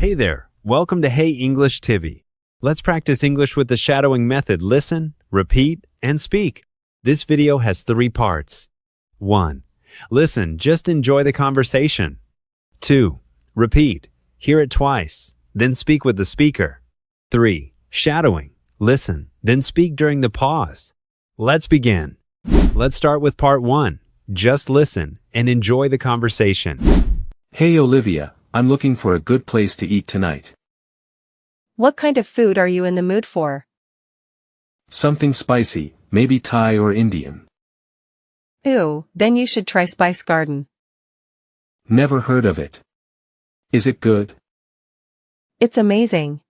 Hey there, welcome to Hey English TV. Let's practice English with the shadowing method. Listen, repeat, and speak. This video has 3 parts. 1. Listen, just enjoy the conversation. 2. Repeat, hear it twice, then speak with the speaker. 3. Shadowing, listen, then speak during the pause. Let's begin. Let's start with part 1. Just listen and enjoy the conversation. Hey Olivia, I'm looking for a good place to eat tonight. What kind of food are you in the mood for? Something spicy, maybe Thai or Indian. Ooh, then you should try Spice Garden. Never heard of it. Is it good? It's amazing.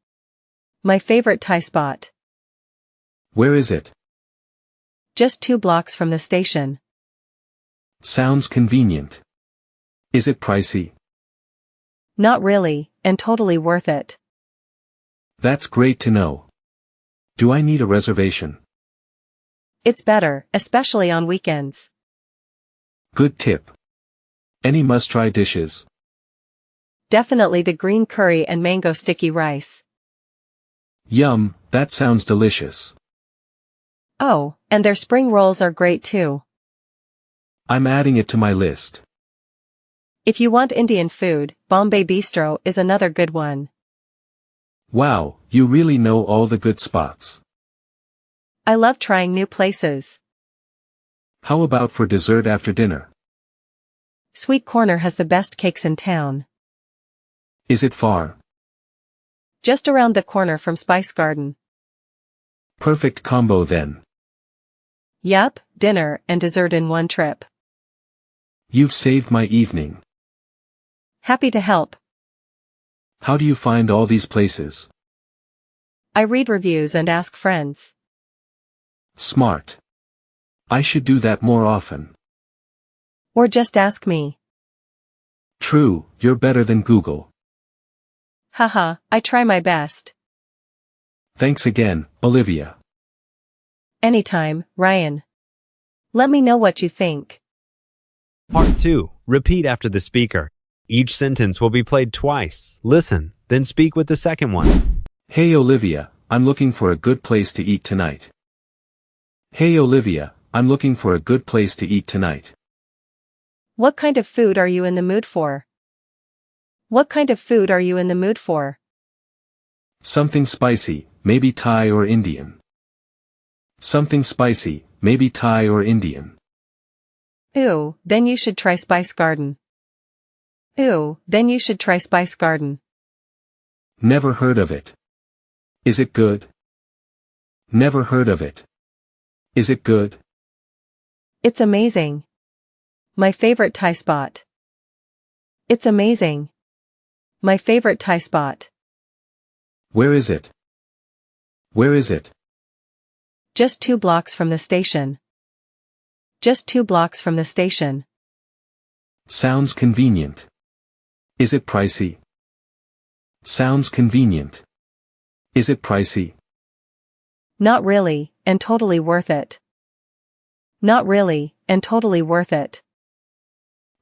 My favorite Thai spot. Where is it? Just 2 blocks from the station. Sounds convenient. Is it pricey? Not really, and totally worth it. That's great to know. Do I need a reservation? It's better, especially on weekends. Good tip. Any must-try dishes? Definitely the green curry and mango sticky rice. Yum, that sounds delicious. Oh, and their spring rolls are great too. I'm adding it to my list. If you want Indian food, Bombay Bistro is another good one. Wow, you really know all the good spots. I love trying new places. How about for dessert after dinner? Sweet Corner has the best cakes in town. Is it far? Just around the corner from Spice Garden. Perfect combo then. Yup, dinner and dessert in one trip. You've saved my evening. Happy to help. How do you find all these places? I read reviews and ask friends. Smart. I should do that more often. Or just ask me. True, you're better than Google. Haha, I try my best. Thanks again, Olivia. Anytime, Ryan. Let me know what you think. Part 2. Repeat after the speaker. Each sentence will be played twice. Listen, then speak with the second one. Hey Olivia, I'm looking for a good place to eat tonight. Hey Olivia, I'm looking for a good place to eat tonight. What kind of food are you in the mood for? What kind of food are you in the mood for? Something spicy, maybe Thai or Indian. Something spicy, maybe Thai or Indian. Ooh, then you should try Spice Garden. Ooh, then you should try Spice Garden. Never heard of it. Is it good? Never heard of it. Is it good? It's amazing. My favorite Thai spot. It's amazing. My favorite Thai spot. Where is it? Where is it? Just 2 blocks from the station. Just 2 blocks from the station. Sounds convenient. Is it pricey? Sounds convenient. Is it pricey? Not really, and totally worth it. Not really, and totally worth it.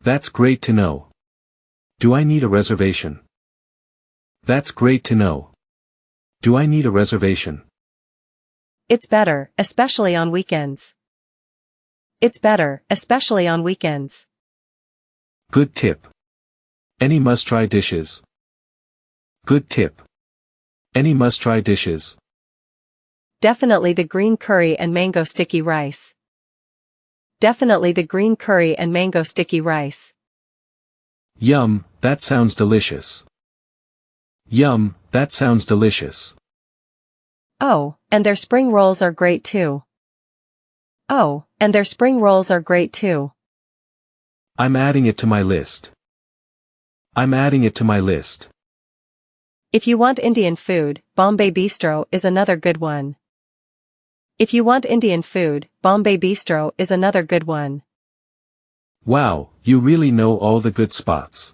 That's great to know. Do I need a reservation? That's great to know. Do I need a reservation? It's better, especially on weekends. It's better, especially on weekends. Good tip. Any must-try dishes? Good tip. Any must-try dishes? Definitely the green curry and mango sticky rice. Definitely the green curry and mango sticky rice. Yum, that sounds delicious. Yum, that sounds delicious. Oh, and their spring rolls are great too. Oh, and their spring rolls are great too. I'm adding it to my list. I'm adding it to my list. If you want Indian food, Bombay Bistro is another good one. If you want Indian food, Bombay Bistro is another good one. Wow, you really know all the good spots.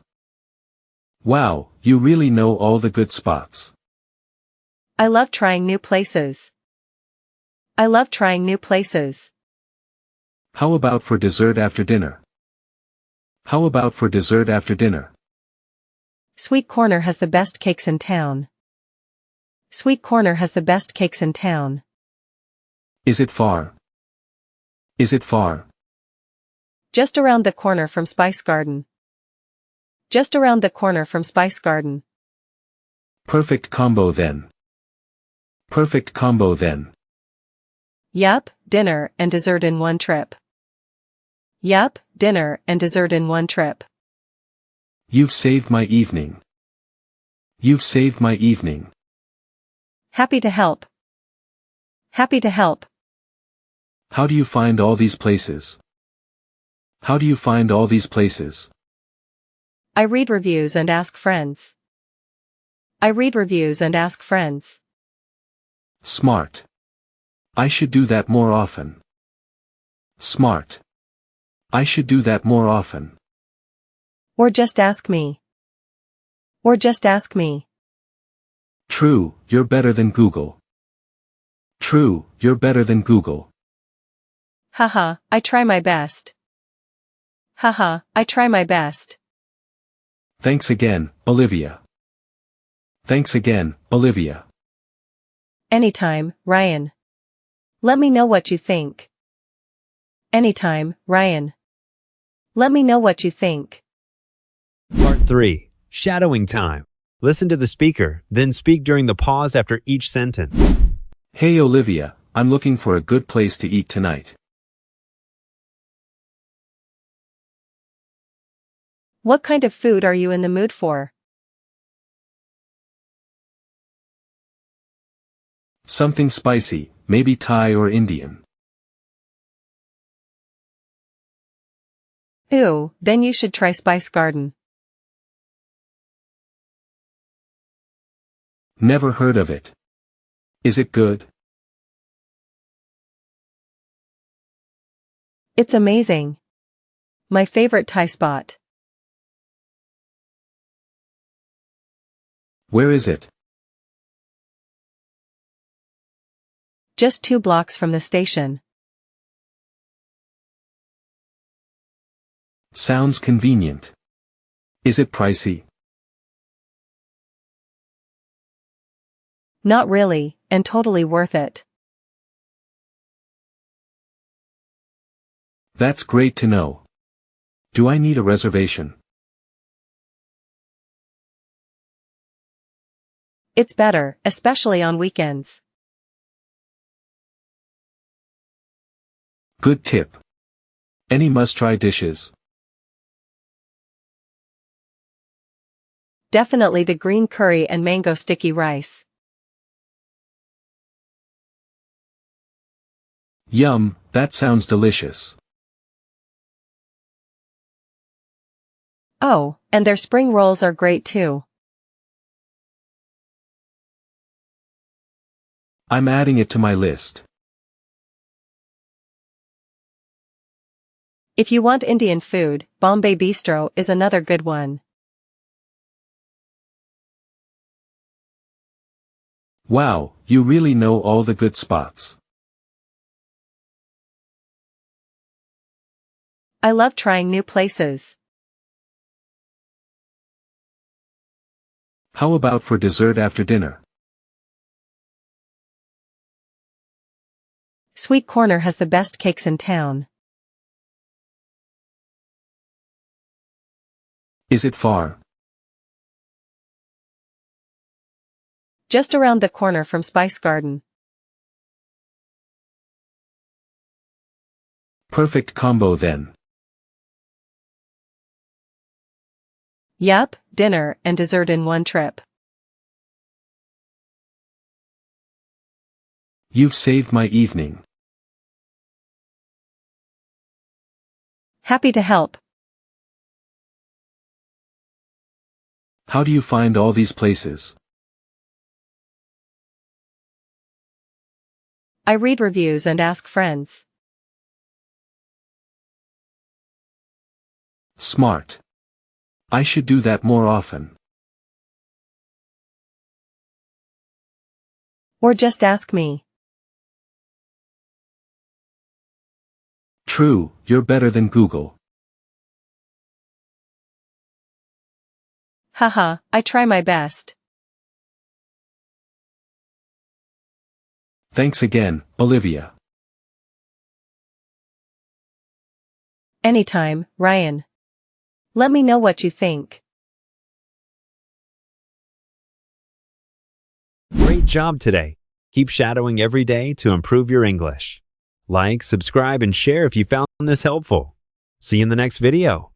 Wow, you really know all the good spots. I love trying new places. I love trying new places. How about for dessert after dinner? How about for dessert after dinner? Sweet Corner has the best cakes in town. Sweet Corner has the best cakes in town. Is it far? Is it far? Just around the corner from Spice Garden. Just around the corner from Spice Garden. Perfect combo then. Perfect combo then. Yup, dinner and dessert in one trip. Yup, dinner and dessert in one trip. You've saved my evening. You've saved my evening. Happy to help. Happy to help. How do you find all these places? How do you find all these places? I read reviews and ask friends. I read reviews and ask friends. Smart. I should do that more often. Smart. I should do that more often. Or just ask me. Or just ask me. True, you're better than Google. True, you're better than Google. Haha, I try my best. Haha, I try my best. Thanks again, Olivia. Thanks again, Olivia. Anytime, Ryan. Let me know what you think. Anytime, Ryan. Let me know what you think. Part 3. Shadowing time. Listen to the speaker, then speak during the pause after each sentence. Hey Olivia, I'm looking for a good place to eat tonight. What kind of food are you in the mood for? Something spicy, maybe Thai or Indian. Ooh, then you should try Spice Garden. Never heard of it. Is it good? It's amazing. My favorite Thai spot. Where is it? Just 2 blocks from the station. Sounds convenient. Is it pricey? Not really, and totally worth it. That's great to know. Do I need a reservation? It's better, especially on weekends. Good tip. Any must-try dishes? Definitely the green curry and mango sticky rice. Yum, that sounds delicious. Oh, and their spring rolls are great too. I'm adding it to my list. If you want Indian food, Bombay Bistro is another good one. Wow, you really know all the good spots. I love trying new places. How about for dessert after dinner? Sweet Corner has the best cakes in town. Is it far? Just around the corner from Spice Garden. Perfect combo then. Yup, dinner and dessert in one trip. You've saved my evening. Happy to help. How do you find all these places? I read reviews and ask friends. Smart. I should do that more often. Or just ask me. True, you're better than Google. Haha, I try my best. Thanks again, Olivia. Anytime, Ryan. Let me know what you think. Great job today. Keep shadowing every day to improve your English. Like, subscribe, and share if you found this helpful. See you in the next video.